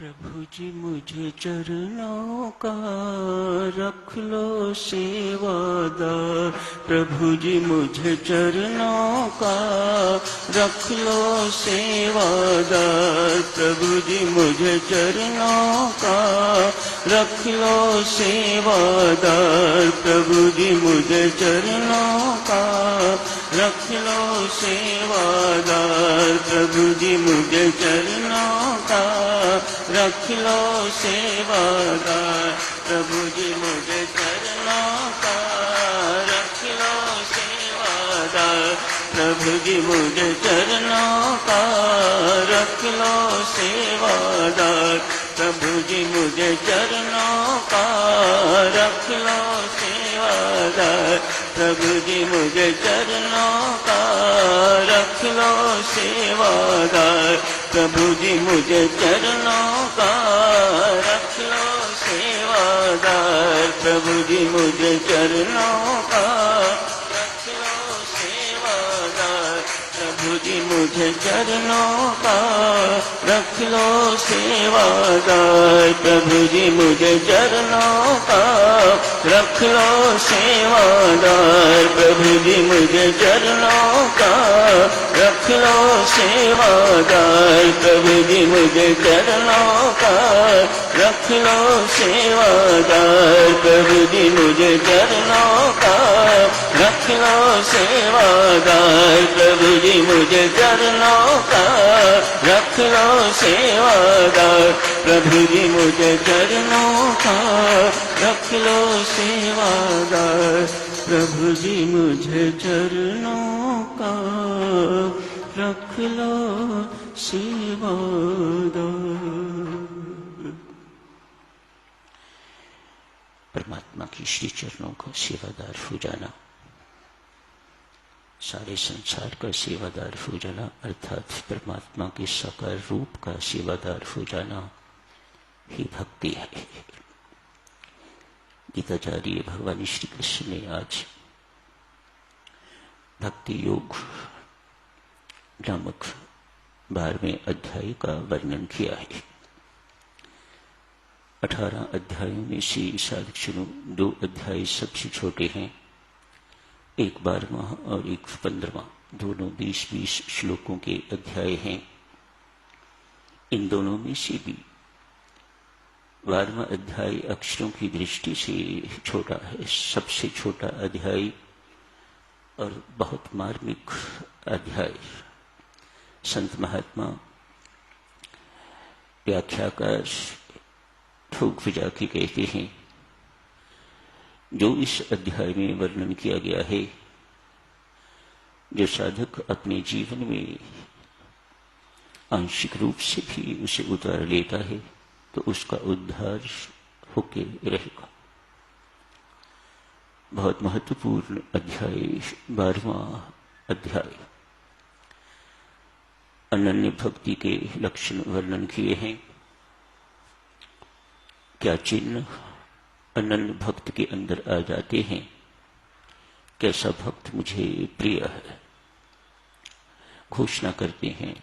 प्रभु जी मुझे चरणों का रख लो सेवादार। प्रभु जी मुझे चरणों का रख लो सेवादार। प्रभु जी मुझे चरणों का रख लो सेवादार। प्रभु जी मुझे चरणों का रख लो सेवादार। प्रभु जी मुझे चरणों का रख लो सेवादार। प्रभु जी मुझे चरणों का रख लो सेवादार। प्रभु जी मुझे चरणों का रख लो सेवादार। प्रभु जी मुझे चरणों का रख लो सेवादार। प्रभु जी मुझे चरणों का रख लो सेवादार। प्रभु जी मुझे चरणों का रख लो सेवादार। प्रभु जी मुझे चरणों का रख लो सेवादार। प्रभु जी मुझे चरणों का रख लो सेवादार। प्रभु जी मुझे चरणों का रख लो सेवादार। प्रभु जी मुझे चरणों का रख लो सेवादार। प्रभु जी मुझे चरणों का रख लो सेवादार। प्रभु जी मुझे चरणों का रख लो सेवादार। प्रभु जी मुझे चरणों का रख लो सेवादार। प्रभु जी मुझे चरणों का रख लो सेवादार। प्रभु जी मुझे चरणों का रख लो सेवादार। परमात्मा की श्री चरणों का सेवादार हो जाना, सारे संसार का सेवादार हो जाना, अर्थात परमात्मा के साकार रूप का सेवादार हो जाना ही भक्ति है। गीताचार्य भगवान श्री कृष्ण ने आज भक्ति योग नामक 12वें अध्याय का वर्णन किया है। 18 अध्यायों में से साधक 2 अध्याय सबसे छोटे हैं, एक 12वां और एक 15वां, दोनों 20-20 श्लोकों के अध्याय हैं। इन दोनों में से भी 12वां अध्याय अक्षरों की दृष्टि से छोटा है, सबसे छोटा अध्याय और बहुत मार्मिक अध्याय। संत महात्मा व्याख्याकार ठोक बजा के कहते हैं, जो इस अध्याय में वर्णन किया गया है, जो साधक अपने जीवन में आंशिक रूप से भी उसे उतार लेता है तो उसका उद्धार होके रहेगा। बहुत महत्वपूर्ण अध्याय 12वां अध्याय। अनन्य भक्ति के लक्षण वर्णन किए हैं। क्या चिन्ह अनन्य भक्त के अंदर आ जाते हैं, कैसा भक्त मुझे प्रिय है, घोषणा करते हैं।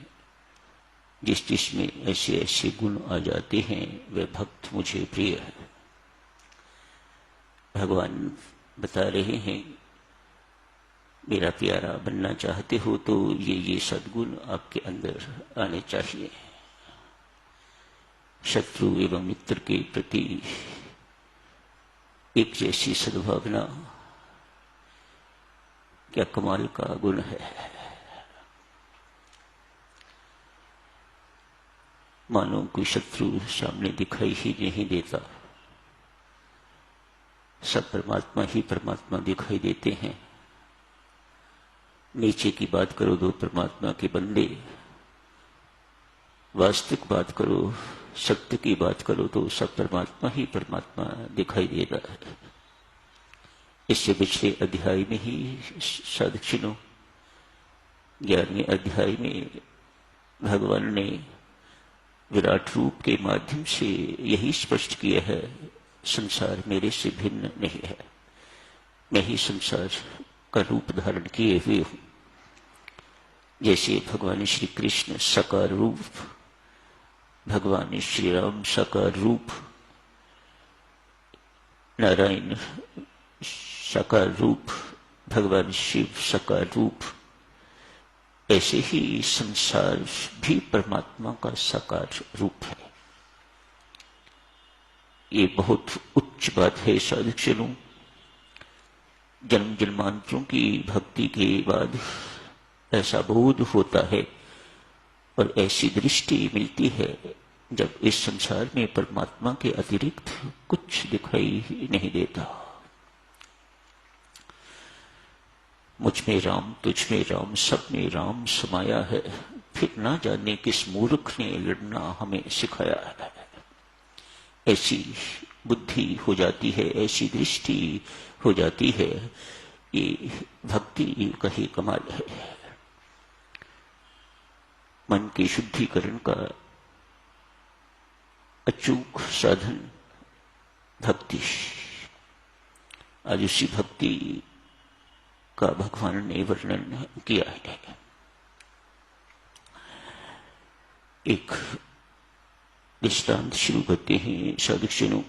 जिसमें ऐसे ऐसे गुण आ जाते हैं वह भक्त मुझे प्रिय है। भगवान बता रहे हैं, मेरा प्यारा बनना चाहते हो तो ये सद्गुण आपके अंदर आने चाहिए। शत्रु एवं मित्र के प्रति एक जैसी सद्भावना क्या कमाल का गुण है। मानो कोई शत्रु सामने दिखाई ही नहीं देता, सब परमात्मा ही परमात्मा दिखाई देते हैं। नीचे की बात करो तो परमात्मा के बंदे, वास्तविक बात करो, सत्य की बात करो तो सब परमात्मा ही परमात्मा दिखाई देता है। इससे पिछले अध्याय में ही साधक 11वें अध्याय में भगवान ने विराट रूप के माध्यम से यही स्पष्ट किया है, संसार मेरे से भिन्न नहीं है, मैं ही संसार का रूप धारण किए हुए हूं। जैसे भगवान श्री कृष्ण साकार रूप भगवान श्री राम साकार रूप, नारायण साकार रूप, भगवान शिव साकार रूप, ऐसे ही संसार भी परमात्मा का साकार रूप है। ये बहुत उच्च बात है साधुजनों। जन्म जन्मांतरों की भक्ति के बाद ऐसा बोध होता है और ऐसी दृष्टि मिलती है जब इस संसार में परमात्मा के अतिरिक्त कुछ दिखाई नहीं देता। मुझ में राम, तुझ में राम, सब में राम समाया है, फिर ना जाने किस मूर्ख ने लड़ना हमें सिखाया है। ऐसी बुद्धि हो जाती है, ऐसी दृष्टि हो जाती है। ये भक्ति का ही कमाल है। मन के शुद्धिकरण का अचूक साधन भक्ति। आज उसी भक्ति का भगवान ने वर्णन किया है। एक दृष्टांत शुरू करते हैं साधुजनों।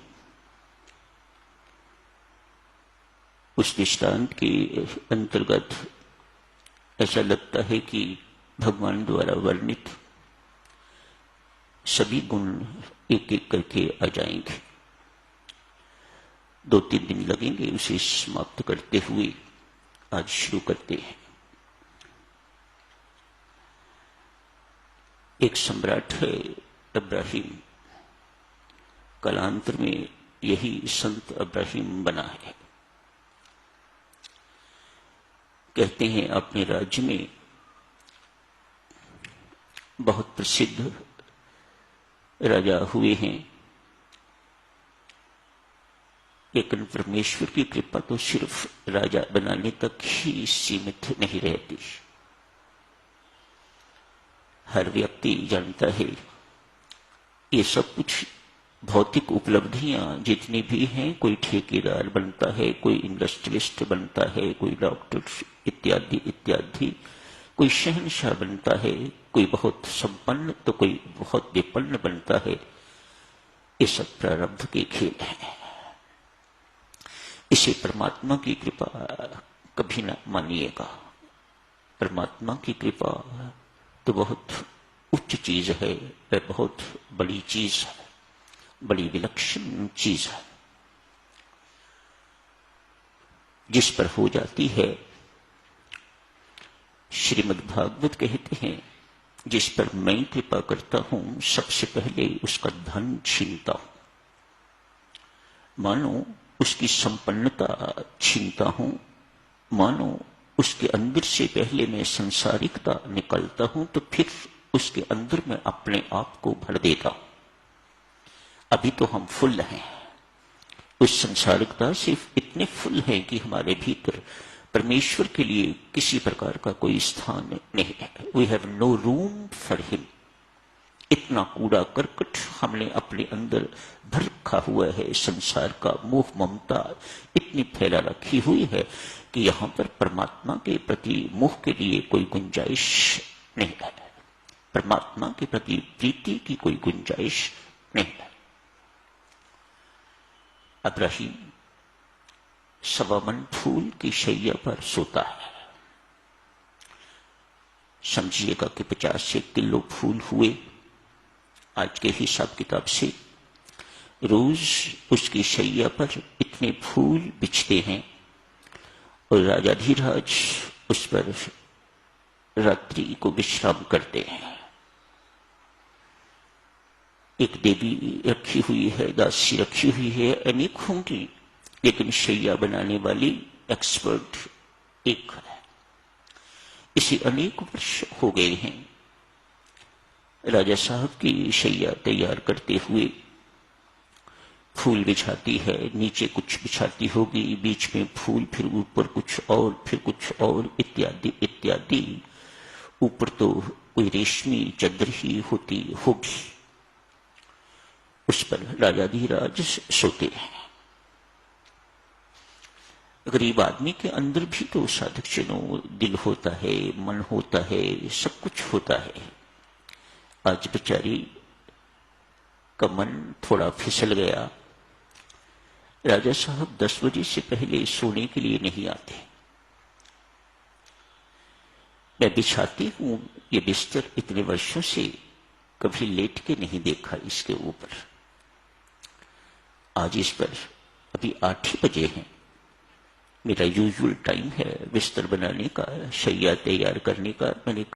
उस दृष्टांत के अंतर्गत ऐसा लगता है कि भगवान द्वारा वर्णित सभी गुण एक एक करके आ जाएंगे। 2-3 दिन लगेंगे उसे समाप्त करते हुए। आज शुरू करते हैं। एक सम्राट है इब्राहिम, कालांतर में यही संत इब्राहिम बना है। कहते हैं अपने राज्य में बहुत प्रसिद्ध राजा हुए हैं, लेकिन परमेश्वर की कृपा तो सिर्फ राजा बनाने तक ही सीमित नहीं रहती। हर व्यक्ति जानता है ये सब कुछ भौतिक उपलब्धियां जितनी भी हैं, कोई ठेकेदार बनता है, कोई इंडस्ट्रियलिस्ट बनता है, कोई डॉक्टर इत्यादि इत्यादि, कोई शहंशाह बनता है, कोई बहुत संपन्न तो कोई बहुत विपन्न बनता है। ये सब प्रारब्ध के खेल हैं। इसे परमात्मा की कृपा कभी न मानिएगा। परमात्मा की कृपा तो बहुत उच्च चीज है, बहुत बड़ी चीज है, बड़ी विलक्षण चीज है। जिस पर हो जाती है, श्रीमद् भागवत कहते हैं, जिस पर मैं कृपा करता हूं सबसे पहले उसका धन छीनता हूं। मानो उसकी संपन्नता छीनता हूं, मानो उसके अंदर से पहले मैं संसारिकता निकलता हूं तो फिर उसके अंदर मैं अपने आप को भर देता हूं। अभी तो हम फुल हैं, उस संसारिकता सिर्फ इतने फुल है कि हमारे भीतर परमेश्वर के लिए किसी प्रकार का कोई स्थान नहीं है। We have no room for him. इतना कूड़ा करकट हमने अपने अंदर भर रखा हुआ है। संसार का मोह ममता इतनी फैला रखी हुई है कि यहां पर परमात्मा के प्रति मोह के लिए कोई गुंजाइश नहीं है, परमात्मा के प्रति प्रीति की कोई गुंजाइश नहीं है। इब्राहिम 1.25 मन फूल की शैया पर सोता है। समझिएगा कि 50 किलो फूल हुए आज के हिसाब किताब से। रोज उसकी शैया पर इतने फूल बिछते हैं और राजाधिराज उस पर रात्रि को विश्राम करते हैं। एक देवी रखी हुई है, दासी रखी हुई है, अनेक होंगी, लेकिन शैया बनाने वाली एक्सपर्ट एक है। इसे अनेक वर्ष हो गए हैं। राजा साहब की शैया तैयार करते हुए फूल बिछाती है, नीचे कुछ बिछाती होगी, बीच में फूल, फिर ऊपर कुछ और, फिर कुछ और, इत्यादि इत्यादि। ऊपर तो कोई रेशमी चादर ही होती होगी, उस पर राजाधिराज सोते हैं। गरीब आदमी के अंदर भी तो साधकजनों दिल होता है, मन होता है, सब कुछ होता है। आज बेचारी का मन थोड़ा फिसल गया। राजा साहब 10 बजे से पहले सोने के लिए नहीं आते। मैं बिछाती हूं ये बिस्तर, इतने वर्षों से कभी लेट के नहीं देखा इसके ऊपर। आज इस पर अभी 8 ही बजे हैं। मेरा यूजुअल टाइम है बिस्तर बनाने का, शैया तैयार करने का। मैंने